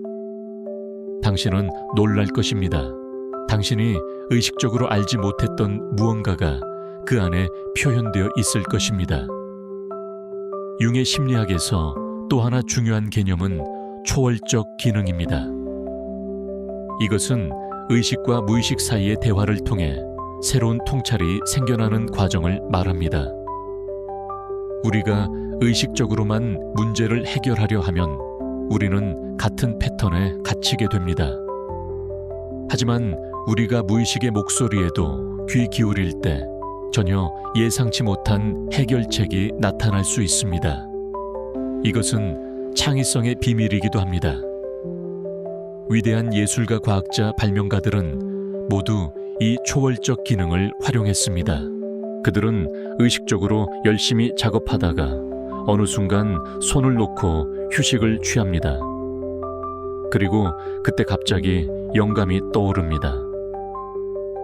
당신은 놀랄 것입니다. 당신이 의식적으로 알지 못했던 무언가가 그 안에 표현되어 있을 것입니다. 융의 심리학에서 또 하나 중요한 개념은 초월적 기능입니다. 이것은 의식과 무의식 사이의 대화를 통해 새로운 통찰이 생겨나는 과정을 말합니다. 우리가 의식적으로만 문제를 해결하려 하면 우리는 같은 패턴에 갇히게 됩니다. 하지만 우리가 무의식의 목소리에도 귀 기울일 때 전혀 예상치 못한 해결책이 나타날 수 있습니다. 이것은 창의성의 비밀이기도 합니다. 위대한 예술가, 과학자, 발명가들은 모두 이 초월적 기능을 활용했습니다. 그들은 의식적으로 열심히 작업하다가 어느 순간 손을 놓고 휴식을 취합니다. 그리고 그때 갑자기 영감이 떠오릅니다.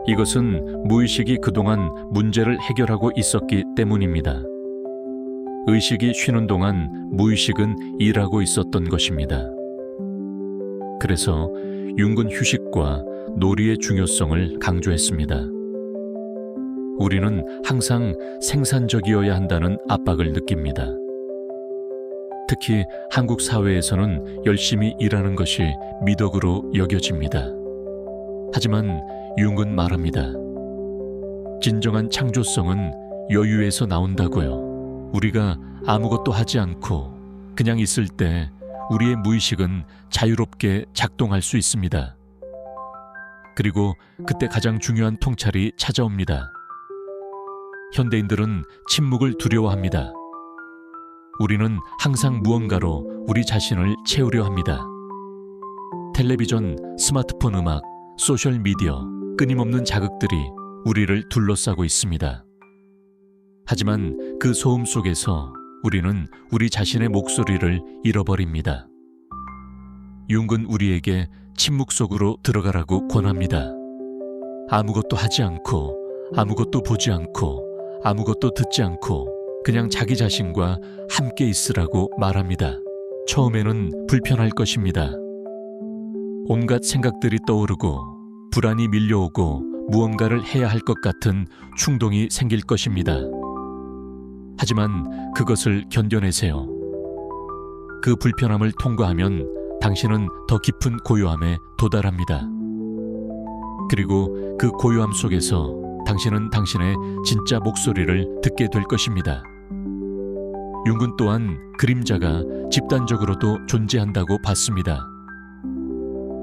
이것은 무의식이 그동안 문제를 해결하고 있었기 때문입니다. 의식이 쉬는 동안 무의식은 일하고 있었던 것입니다. 그래서 융은 휴식과 놀이의 중요성을 강조했습니다. 우리는 항상 생산적이어야 한다는 압박을 느낍니다. 특히 한국 사회에서는 열심히 일하는 것이 미덕으로 여겨집니다. 하지만 융은 말합니다. 진정한 창조성은 여유에서 나온다고요. 우리가 아무것도 하지 않고 그냥 있을 때 우리의 무의식은 자유롭게 작동할 수 있습니다. 그리고 그때 가장 중요한 통찰이 찾아옵니다. 현대인들은 침묵을 두려워합니다. 우리는 항상 무언가로 우리 자신을 채우려 합니다. 텔레비전, 스마트폰, 음악, 소셜미디어, 끊임없는 자극들이 우리를 둘러싸고 있습니다. 하지만 그 소음 속에서 우리는 우리 자신의 목소리를 잃어버립니다. 융은 우리에게 침묵 속으로 들어가라고 권합니다. 아무것도 하지 않고, 아무것도 보지 않고, 아무것도 듣지 않고 그냥 자기 자신과 함께 있으라고 말합니다. 처음에는 불편할 것입니다. 온갖 생각들이 떠오르고 불안이 밀려오고 무언가를 해야 할 것 같은 충동이 생길 것입니다. 하지만 그것을 견뎌내세요. 그 불편함을 통과하면 당신은 더 깊은 고요함에 도달합니다. 그리고 그 고요함 속에서 당신은 당신의 진짜 목소리를 듣게 될 것입니다. 융은 또한 그림자가 집단적으로도 존재한다고 봤습니다.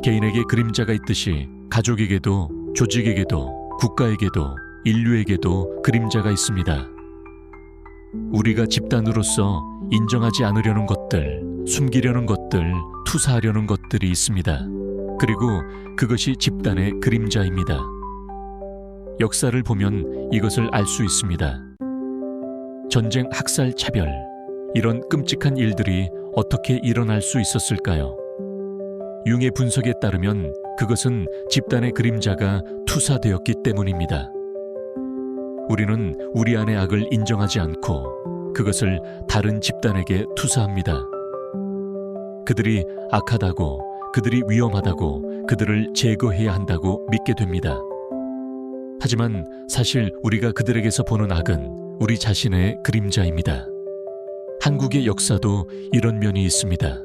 개인에게 그림자가 있듯이 가족에게도, 조직에게도, 국가에게도, 인류에게도 그림자가 있습니다. 우리가 집단으로서 인정하지 않으려는 것들, 숨기려는 것들, 투사하려는 것들이 있습니다. 그리고 그것이 집단의 그림자입니다. 역사를 보면 이것을 알 수 있습니다. 전쟁, 학살, 차별, 이런 끔찍한 일들이 어떻게 일어날 수 있었을까요? 융의 분석에 따르면 그것은 집단의 그림자가 투사되었기 때문입니다. 우리는 우리 안의 악을 인정하지 않고 그것을 다른 집단에게 투사합니다. 그들이 악하다고, 그들이 위험하다고, 그들을 제거해야 한다고 믿게 됩니다. 하지만 사실 우리가 그들에게서 보는 악은 우리 자신의 그림자입니다. 한국의 역사도 이런 면이 있습니다.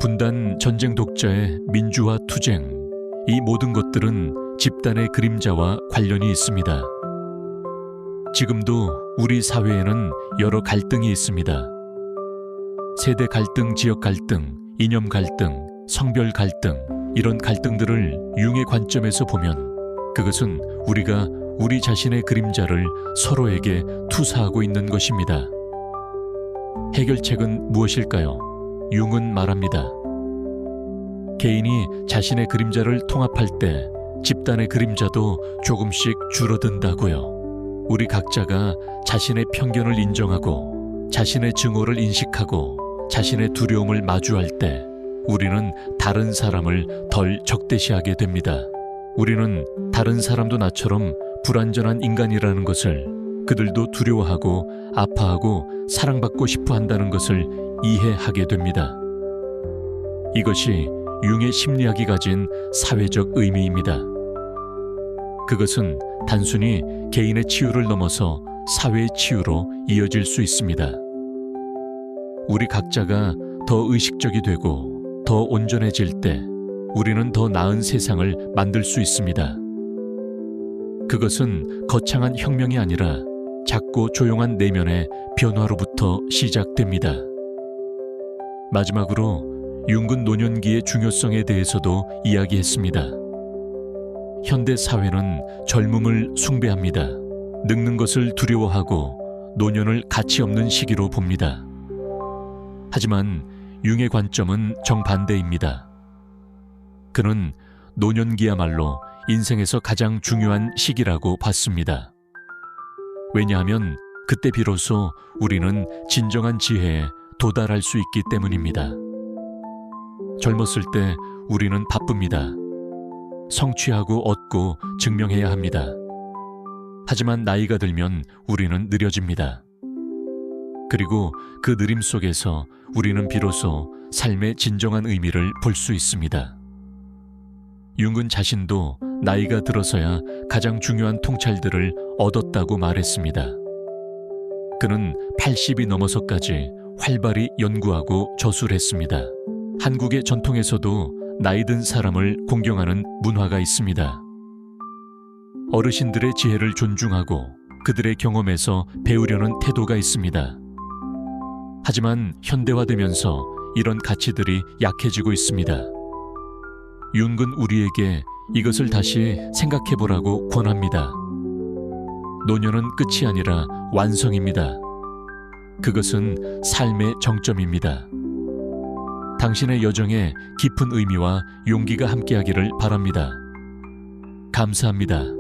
분단, 전쟁, 독자의 민주화, 투쟁, 이 모든 것들은 집단의 그림자와 관련이 있습니다. 지금도 우리 사회에는 여러 갈등이 있습니다. 세대 갈등, 지역 갈등, 이념 갈등, 성별 갈등, 이런 갈등들을 융의 관점에서 보면 그것은 우리가 우리 자신의 그림자를 서로에게 투사하고 있는 것입니다. 해결책은 무엇일까요? 융은 말합니다. 개인이 자신의 그림자를 통합할 때 집단의 그림자도 조금씩 줄어든다고요. 우리 각자가 자신의 편견을 인정하고 자신의 증오를 인식하고 자신의 두려움을 마주할 때 우리는 다른 사람을 덜 적대시하게 됩니다. 우리는 다른 사람도 나처럼 불완전한 인간이라는 것을, 그들도 두려워하고 아파하고 사랑받고 싶어 한다는 것을 이해하게 됩니다. 이것이 융의 심리학이 가진 사회적 의미입니다. 그것은 단순히 개인의 치유를 넘어서 사회의 치유로 이어질 수 있습니다. 우리 각자가 더 의식적이 되고 더 온전해질 때 우리는 더 나은 세상을 만들 수 있습니다. 그것은 거창한 혁명이 아니라 작고 조용한 내면의 변화로부터 시작됩니다. 마지막으로 윤근 노년기의 중요성에 대해서도 이야기했습니다. 현대 사회는 젊음을 숭배합니다. 늙는 것을 두려워하고 노년을 가치 없는 시기로 봅니다. 하지만 융의 관점은 정반대입니다. 그는 노년기야말로 인생에서 가장 중요한 시기라고 봤습니다. 왜냐하면 그때 비로소 우리는 진정한 지혜에 도달할 수 있기 때문입니다. 젊었을 때 우리는 바쁩니다. 성취하고 얻고 증명해야 합니다. 하지만 나이가 들면 우리는 느려집니다. 그리고 그 느림 속에서 우리는 비로소 삶의 진정한 의미를 볼 수 있습니다. 융은 자신도 나이가 들어서야 가장 중요한 통찰들을 얻었다고 말했습니다. 그는 80이 넘어서까지 활발히 연구하고 저술했습니다. 한국의 전통에서도 나이 든 사람을 공경하는 문화가 있습니다. 어르신들의 지혜를 존중하고 그들의 경험에서 배우려는 태도가 있습니다. 하지만 현대화되면서 이런 가치들이 약해지고 있습니다. 융은 우리에게 이것을 다시 생각해보라고 권합니다. 노년은 끝이 아니라 완성입니다. 그것은 삶의 정점입니다. 당신의 여정에 깊은 의미와 용기가 함께하기를 바랍니다. 감사합니다.